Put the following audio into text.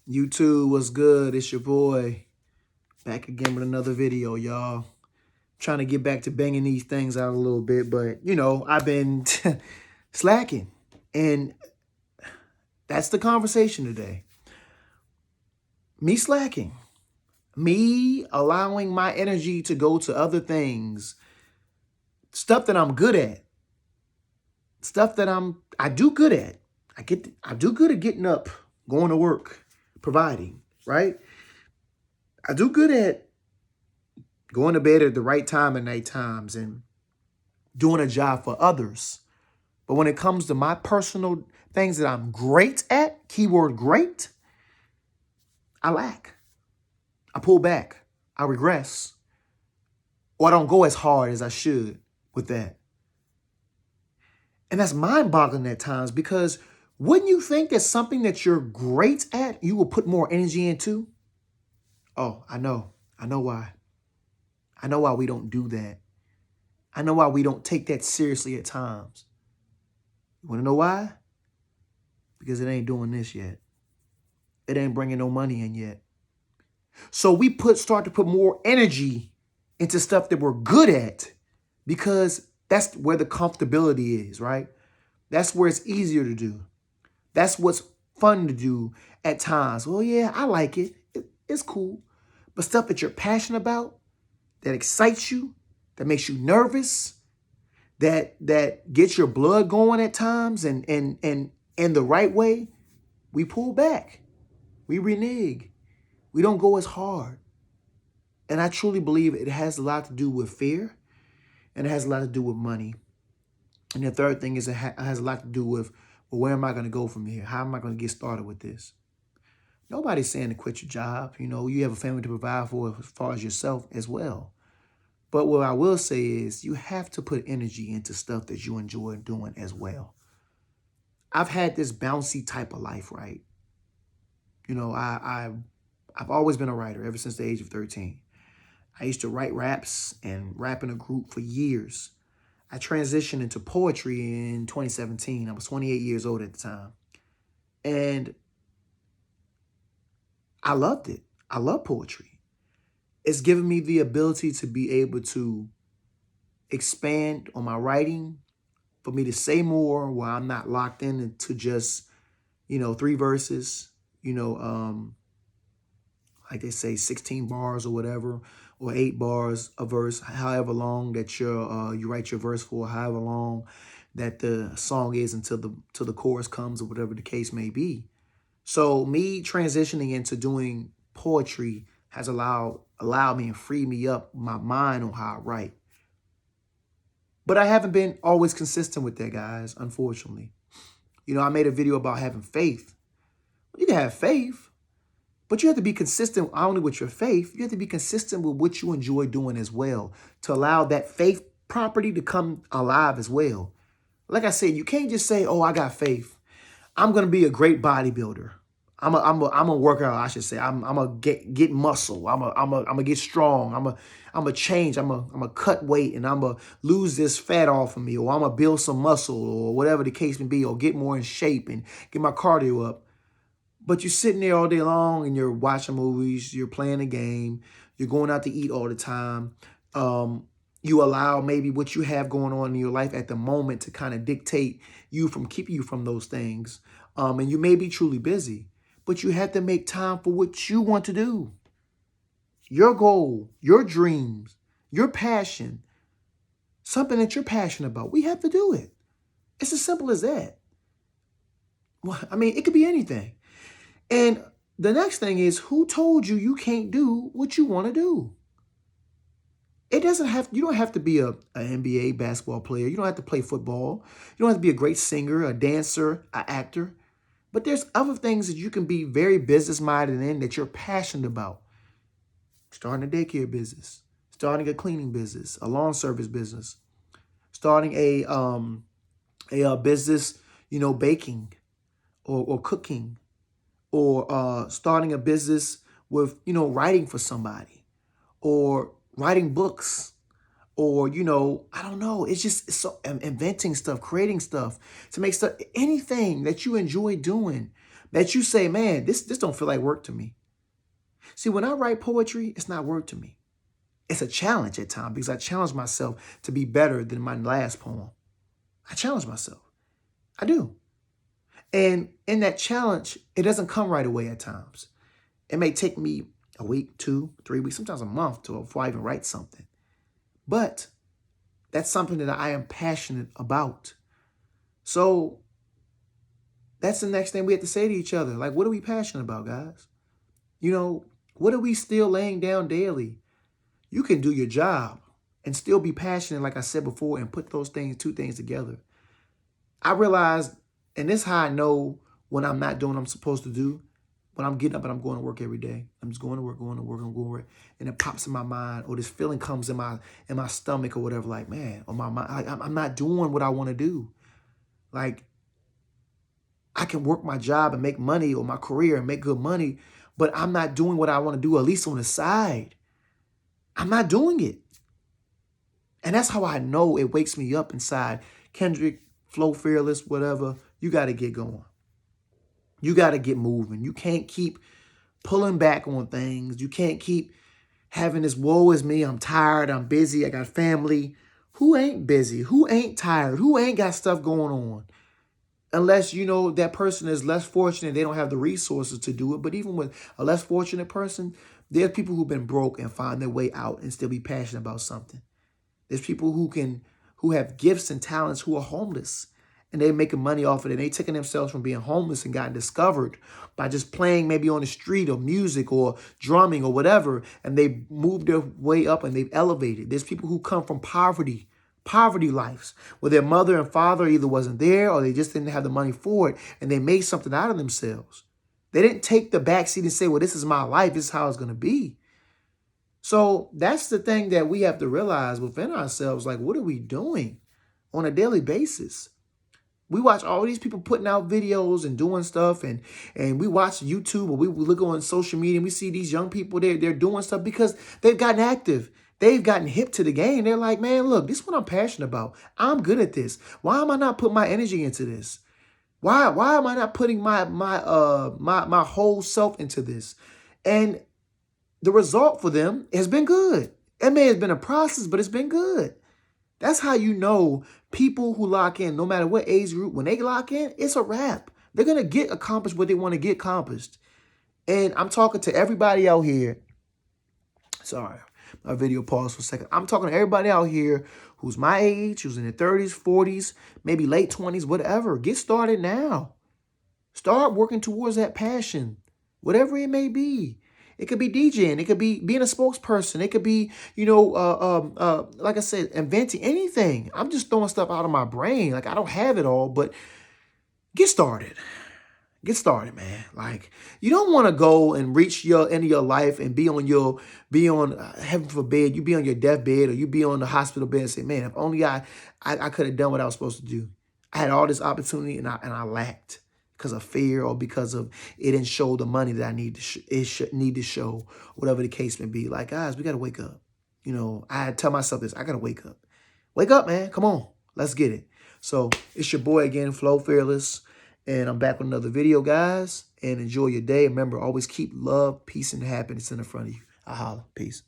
YouTube, what's good? It's your boy. Back again with another video, y'all. Trying to get back to banging these things out a little bit, but, I've been slacking. And that's the conversation today. Me slacking. Me allowing my energy to go to other things. Stuff that I'm good at. Stuff that I do good at. I do good at getting up, going to work, providing, right? I do good at going to bed at the right time at night times and doing a job for others. But when it comes to my personal things that I'm great at, keyword great, I lack. I pull back. I regress. Or I don't go as hard as I should with that. And that's mind-boggling at times because wouldn't you think that something that you're great at, you will put more energy into? Oh, I know. I know why. I know why we don't do that. I know why we don't take that seriously at times. You want to know why? Because it ain't doing this yet. It ain't bringing no money in yet. So we start to put more energy into stuff that we're good at because that's where the comfortability is, right? That's where it's easier to do. That's what's fun to do at times. Well, yeah, I like it. It's cool. But stuff that you're passionate about, that excites you, that makes you nervous, that gets your blood going at times and in the right way, we pull back. We renege. We don't go as hard. And I truly believe it has a lot to do with fear and it has a lot to do with money. And the third thing is it has a lot to do with, well, where am I going to go from here? How am I going to get started with this? Nobody's saying to quit your job. You have a family to provide for as far as yourself as well. But what I will say is you have to put energy into stuff that you enjoy doing as well. I've had this bouncy type of life, right? I've always been a writer ever since the age of 13. I used to write raps and rap in a group for years. I transitioned into poetry in 2017. I was 28 years old at the time. And I loved it. I love poetry. It's given me the ability to be able to expand on my writing, for me to say more while I'm not locked into just, 3 verses, like they say 16 bars or whatever, or 8 bars a verse, however long that you write your verse for, however long that the song is until the chorus comes or whatever the case may be. So me transitioning into doing poetry has allowed me and freed me up my mind on how I write. But I haven't been always consistent with that, guys, unfortunately. I made a video about having faith. You can have faith, but you have to be consistent not only with your faith, you have to be consistent with what you enjoy doing as well to allow that faith property to come alive as well. Like I said, you can't just say, oh, I got faith. I'm going to be a great bodybuilder. I'm a work out, I should say. I'm a get muscle. I'm a get strong. I'm a change. I'm a cut weight and I'm a lose this fat off of me, or I'm a build some muscle, or whatever the case may be, or get more in shape and get my cardio up. But you're sitting there all day long and you're watching movies, you're playing a game, you're going out to eat all the time. You allow maybe what you have going on in your life at the moment to kind of dictate keep you from those things. And you may be truly busy, but you have to make time for what you want to do. Your goal, your dreams, your passion, something that you're passionate about. We have to do it. It's as simple as that. Well, I mean, it could be anything. And the next thing is, who told you you can't do what you want to do? You don't have to be an NBA basketball player. You don't have to play football. You don't have to be a great singer, a dancer, an actor. But there's other things that you can be very business-minded in that you're passionate about. Starting a daycare business, starting a cleaning business, a lawn service business, starting a business, baking or cooking, or starting a business with, writing for somebody, or writing books, or, I don't know. It's so inventing stuff, creating stuff to make stuff, anything that you enjoy doing, that you say, man, this don't feel like work to me. See, when I write poetry, it's not work to me. It's a challenge at times because I challenge myself to be better than my last poem. I challenge myself. I do. And in that challenge, it doesn't come right away at times. It may take me a week, 2, 3 weeks, sometimes a month before I even write something. But that's something that I am passionate about. So that's the next thing we have to say to each other. Like, what are we passionate about, guys? You know, what are we still laying down daily? You can do your job and still be passionate, like I said before, and put those things, 2 things together. I realized, and this is how I know when I'm not doing what I'm supposed to do, when I'm getting up and I'm going to work every day. I'm just going to work, I'm going to work, and it pops in my mind, or this feeling comes in my stomach or whatever, like, man, or my mind, I'm not doing what I want to do. Like, I can work my job and make money, or my career and make good money, but I'm not doing what I want to do, at least on the side. I'm not doing it. And that's how I know it wakes me up inside. Kendrick, Flow Fearless, whatever, you got to get going. You got to get moving. You can't keep pulling back on things. You can't keep having this woe is me. I'm tired. I'm busy. I got family. Who ain't busy? Who ain't tired? Who ain't got stuff going on? Unless, you know, that person is less fortunate. They don't have the resources to do it. But even with a less fortunate person, there's people who've been broke and find their way out and still be passionate about something. There's people who have gifts and talents who are homeless, and they're making money off of it. And they taking themselves from being homeless and gotten discovered by just playing maybe on the street or music or drumming or whatever. And they moved their way up and they've elevated. There's people who come from poverty lives where their mother and father either wasn't there or they just didn't have the money for it. And they made something out of themselves. They didn't take the backseat and say, well, this is my life. This is how it's going to be. So that's the thing that we have to realize within ourselves. Like, what are we doing on a daily basis? We watch all these people putting out videos and doing stuff, and we watch YouTube, or we look on social media and we see these young people, they're doing stuff because they've gotten active. They've gotten hip to the game. They're like, man, look, this is what I'm passionate about. I'm good at this. Why am I not putting my energy into this? Why am I not putting my whole self into this? And the result for them has been good. It may have been a process, but it's been good. That's how you know people who lock in, no matter what age group, when they lock in, it's a wrap. They're going to get accomplished what they want to get accomplished. And I'm talking to everybody out here. Sorry, my video paused for a second. I'm talking to everybody out here who's my age, who's in their 30s, 40s, maybe late 20s, whatever. Get started now. Start working towards that passion, whatever it may be. It could be DJing. It could be being a spokesperson. It could be, you know, like I said, inventing anything. I'm just throwing stuff out of my brain. Like, I don't have it all, but get started. Get started, man. Like, you don't want to go and reach your end of your life and be on heaven forbid, you be on your deathbed or you be on the hospital bed and say, man, if only I could have done what I was supposed to do. I had all this opportunity and I lacked. Because of fear or because of it didn't show the money that I need to show, whatever the case may be. Like, guys, we got to wake up. You know, I tell myself this, I got to wake up. Wake up, man. Come on. Let's get it. So it's your boy again, Flow Fearless. And I'm back with another video, guys. And enjoy your day. Remember, always keep love, peace, and happiness in the front of you. I holla. Peace.